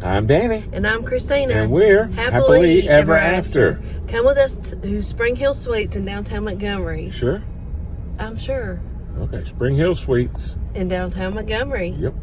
I'm Danny. And I'm Christina. And we're Happy-LEE Ever After. Come with us to Springhill Suites in downtown Montgomery. Sure? I'm sure. Okay, Springhill Suites. In downtown Montgomery. Yep.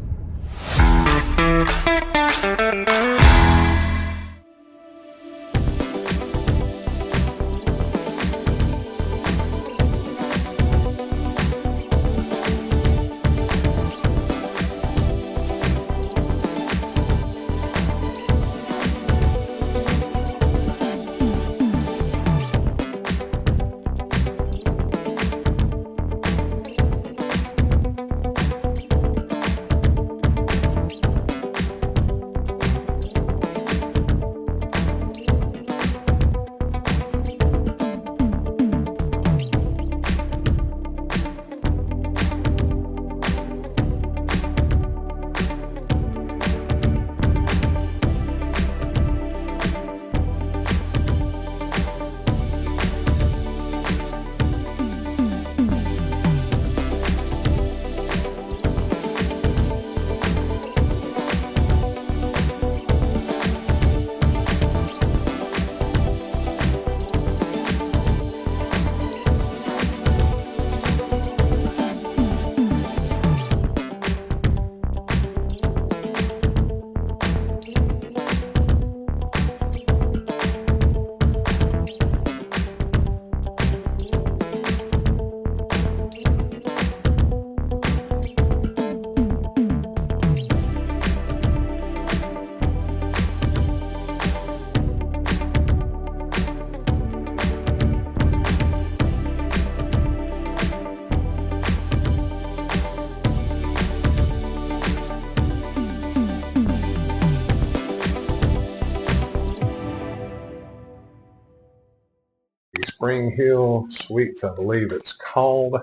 Springhill Suites, I believe it's called,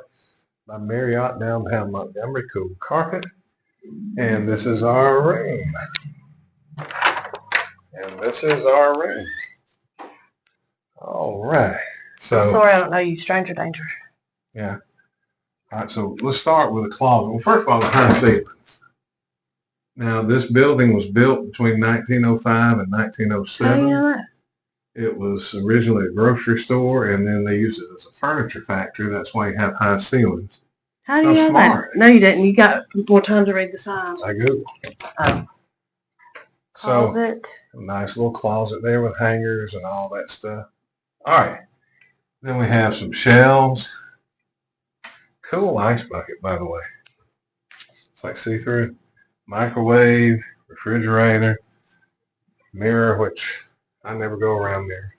by Marriott, downtown Montgomery. Cool carpet. And this is our room. All right. So, I'm sorry I don't know you. Stranger danger. yeah. All right, so let's start with the closet. Well, first of all, the high ceilings. Now, this building was built between 1905 and 1907. How do you know that? It was originally a grocery store, and then they used it as a furniture factory. That's why you have high ceilings. How do you know smart. that? No, you didn't. You got more time to read the sign. I Googled. Oh. So, Closet. a nice little closet there with hangers and all that stuff. All right. Then we have some shelves. Cool ice bucket, by the way. It's like see-through. Microwave, refrigerator, mirror, which I never go around there.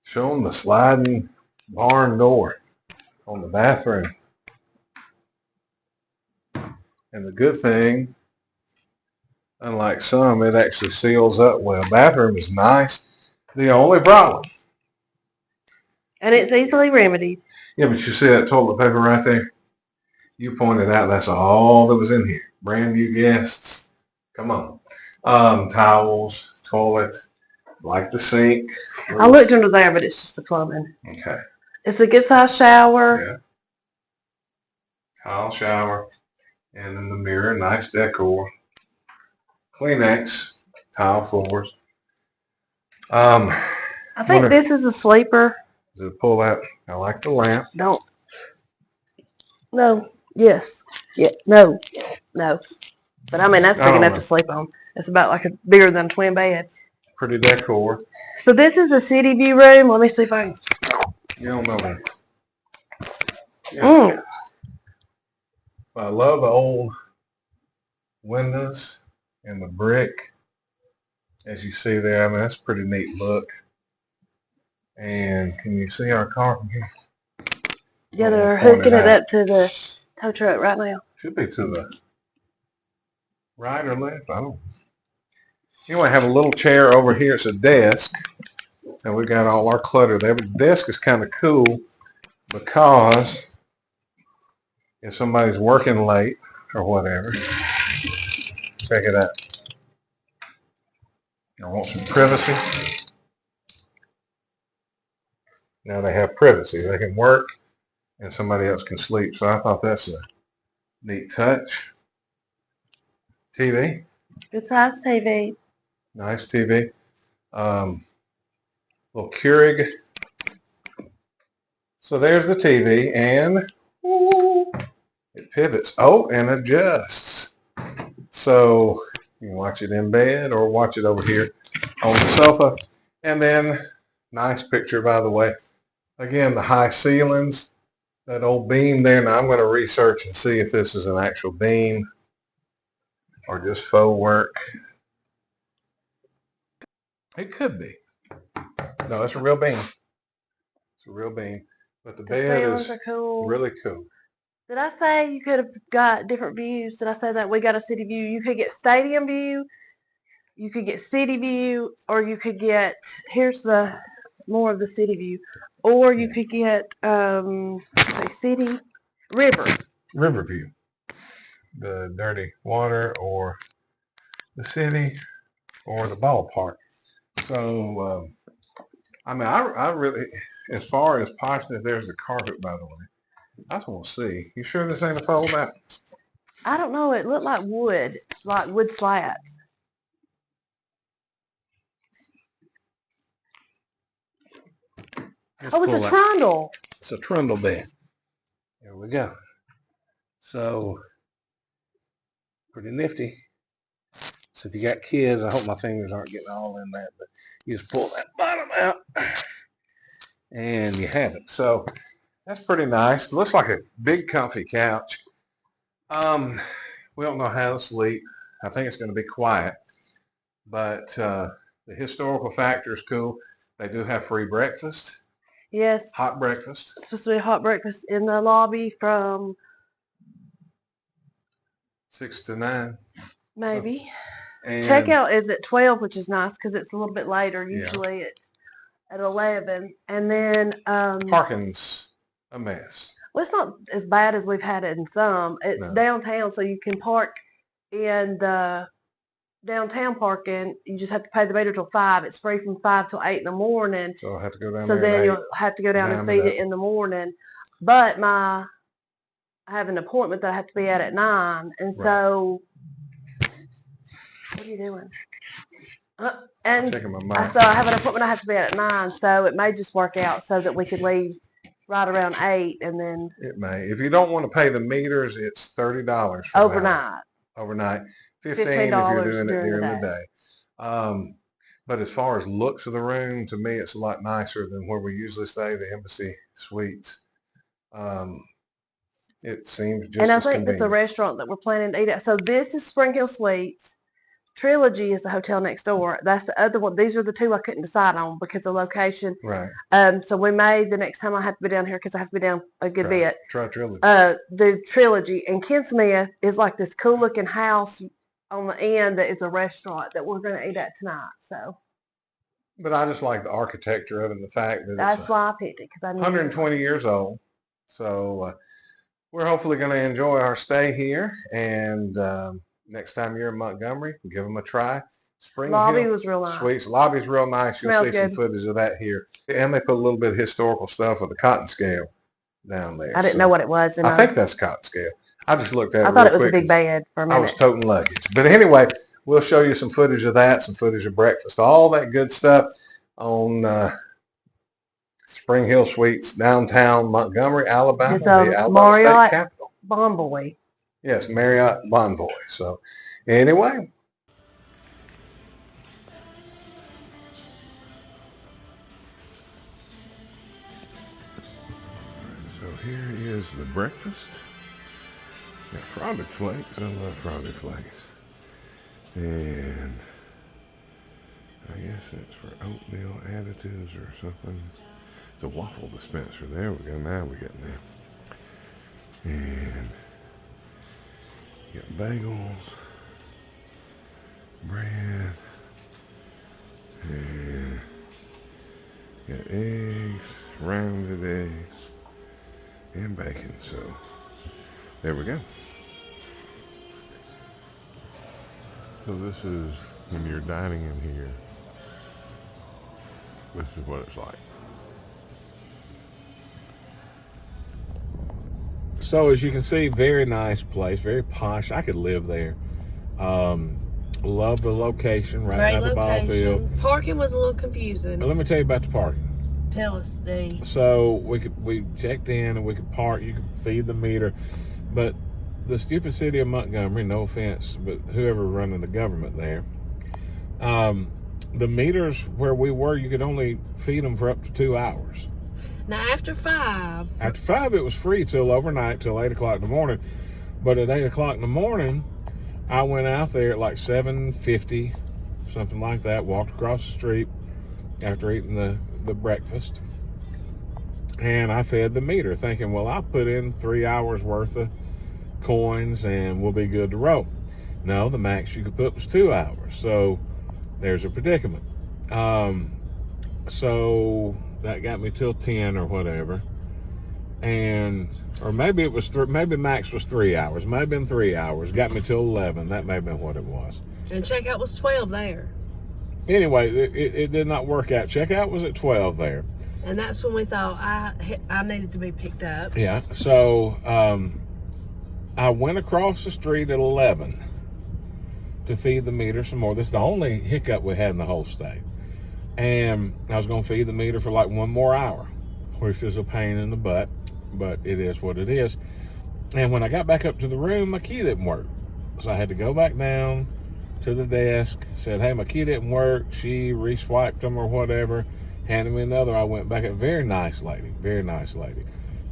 Show them the sliding barn door on the bathroom. And the good thing, unlike some, it actually seals up well. Bathroom is nice. The only problem. And it's easily remedied. Yeah, but you see that toilet paper right there? You pointed out that's all that was in here. Brand new guests. Come on. Towels, toilet, like the sink. I looked under there, but it's just the plumbing. Okay. It's a good sized shower. Yeah. Tile shower. And then the mirror, nice decor. Kleenex, tile floors. I think this is a sleeper. Does it pull out? I like the lamp. Don't. No. Yes. Yeah. No. No. But I mean, that's big enough to sleep on. It's about like bigger than a twin bed. Pretty decor. So this is a city view room. Let me see if I can. You don't know that. Yeah. I love the old windows and the brick. As you see there, I mean, that's a pretty neat look. And can you see our car from here? Yeah, they're hooking it up to the tow truck right now. Should be to the right or left. I don't know. Anyway, I have a little chair over here. It's a desk. And we got all our clutter there. But the desk is kind of cool because if somebody's working late or whatever, check it out. I want some privacy. Now they have privacy. They can work and somebody else can sleep. So I thought that's a neat touch. TV. Good size TV. Nice TV. Little Keurig. So there's the TV, and ooh, it pivots. Oh, and adjusts. So you can watch it in bed or watch it over here on the sofa. And then, nice picture, by the way. Again, the high ceilings, that old beam there. Now I'm going to research and see if this is an actual beam or just faux work. It could be. No, it's a real beam. It's a real beam. But the bed is cool. really cool. Did I say you could have got different views? Did I say that we got a city view? You could get stadium view, you could get city view, or you could get, here's the more of the city view, or you could get say city river view. The dirty water or the city or the ballpark. So I mean, I really, as far as poshness, there's the carpet, by the way. I just want to see. You sure this ain't a fold out? I don't know. It looked like wood slats. Just oh, it's a trundle. It's a trundle bed. There we go. So, pretty nifty. So if you got kids, I hope my fingers aren't getting all in that, but you just pull that bottom out and you have it. So that's pretty nice. Looks like a big comfy couch. We don't know how to sleep. I think it's going to be quiet, but the historical factor is cool. They do have free breakfast. Yes. Hot breakfast. It's supposed to be hot breakfast in the lobby from 6 to 9. maybe. So, and checkout is at 12, which is nice because it's a little bit later. Usually it's at 11. And then parking's a mess. Well, it's not as bad as we've had it in some. It's downtown, so you can park in the downtown parking. You just have to pay the meter till 5. It's free from 5 till 8 in the morning. So I'll have to go down So there. then you'll have to go down and feed it in the morning. But I have an appointment that I have to be at 9, and so what are you doing? And checking my mic. So I have an appointment I have to be at 9, so it may just work out so that we could leave right around 8, and then it may. If you don't want to pay the meters, it's $30 for overnight. Overnight, $15 if you're doing it during the day. But as far as looks of the room, to me, it's a lot nicer than where we usually stay, the Embassy Suites. It seems just and I as think convenient. it's a restaurant that we're planning to eat at. So this is Springhill Suites. Trilogy is the hotel next door. That's the other one. These are the two I couldn't decide on because of location. Right. So we may, the next time I have to be down here because I have to be down a good bit. Try Trilogy. The Trilogy. And Ken Smith is like this cool looking house on the end that is a restaurant that we're going to eat at tonight. So. But I just like the architecture of it and the fact that that's why I picked it, because I knew 120 years old. So we're hopefully going to enjoy our stay here. And next time you're in Montgomery, give them a try. Springhill Lobby was real nice. Suites. Lobby's real nice. You'll see some footage of that here. And they put a little bit of historical stuff with the cotton scale down there. I didn't know what it was. I think that's cotton scale. I just looked at it. I thought it was a big bed for a minute. I was toting luggage. But anyway, we'll show you some footage of that, some footage of breakfast, all that good stuff on Springhill Suites, downtown Montgomery, Alabama, it's the Alabama Marriott State Capitol. Bonvoy. Yes, Marriott Bonvoy. So anyway. So here is the breakfast. Got frosted flakes. I love frosted flakes. And I guess it's for oatmeal additives or something. It's a waffle dispenser. There we go. Now we're getting there. And you got bagels, bread, and you got eggs, rounded eggs, and bacon. So there we go. So this is when you're dining in here. This is what it's like. So as you can see, very nice place, very posh. I could live there. Love the location right Great by the ball field. location. Parking was a little confusing. But let me tell you about the parking. Tell us, Dee. So we checked in and we could park. You could feed the meter, but the stupid city of Montgomery, no offense, but whoever running the government there, the meters where we were, you could only feed them for up to 2 hours. Now, after 5. After 5, it was free till overnight, till 8 o'clock in the morning. But at 8 o'clock in the morning, I went out there at like 7:50, something like that, walked across the street after eating the breakfast. And I fed the meter thinking, well, I'll put in 3 hours worth of coins and we'll be good to roll. No, the max you could put was 2 hours. So there's a predicament. So that got me till 10 or whatever. Or maybe it was maybe max was 3 hours. Might have been 3 hours. Got me till 11. That may have been what it was. And checkout was 12 there. Anyway, it did not work out. Checkout was at 12 there. And that's when we thought I needed to be picked up. Yeah. So I went across the street at 11 to feed the meter some more. This is the only hiccup we had in the whole stay. And I was going to feed the meter for like 1 more hour, which is a pain in the butt, but it is what it is. And when I got back up to the room, my key didn't work. So I had to go back down to the desk, said, hey, my key didn't work. She re-swiped them or whatever, handed me another. I went back up, very nice lady,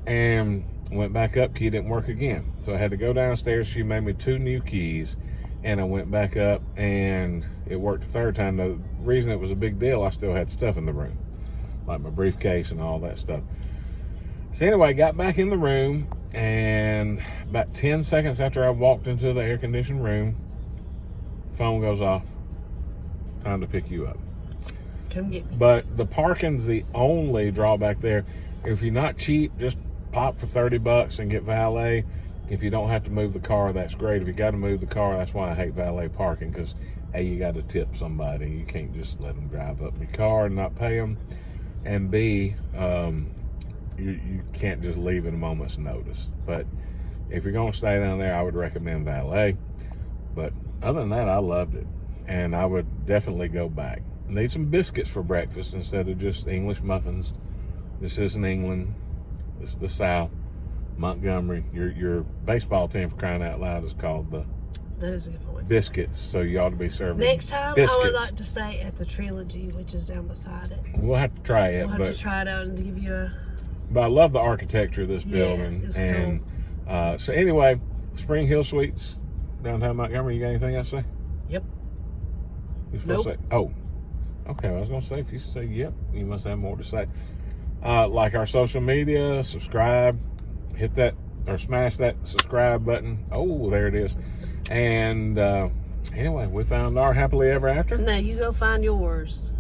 and went back up, key didn't work again. So I had to go downstairs. She made me 2 new keys, and I went back up, and it worked the third time. The reason it was a big deal, I still had stuff in the room, like my briefcase and all that stuff. So anyway, got back in the room, and about 10 seconds after I walked into the air-conditioned room, phone goes off. Time to pick you up. Come get me. But the parking's the only drawback there. If you're not cheap, just pop for $30 and get valet. If you don't have to move the car, that's great. If you got to move the car, that's why I hate valet parking, because A, you got to tip somebody. You can't just let them drive up in your car and not pay them. And B, you can't just leave at a moment's notice. But if you're going to stay down there, I would recommend valet. But other than that, I loved it, and I would definitely go back. Need some biscuits for breakfast instead of just English muffins. This isn't England. This is the South. Montgomery. Your baseball team, for crying out loud, is called the That is a good point. Biscuits. So you ought to be serving Next time, biscuits. I would like to stay at the Trilogy, which is down beside it. We'll have to try it. We'll have to try it out and give you a... But I love the architecture of this building. Yes, it was And so anyway, Springhill Suites, downtown Montgomery. You got anything else to say? Yep. You're supposed to say, oh. Okay, I was going to say, if you say yep, you must have more to say. Like our social media, subscribe, hit that, or smash that subscribe button. Oh, there it is. And anyway, we found our happily ever after. Now, you go find yours.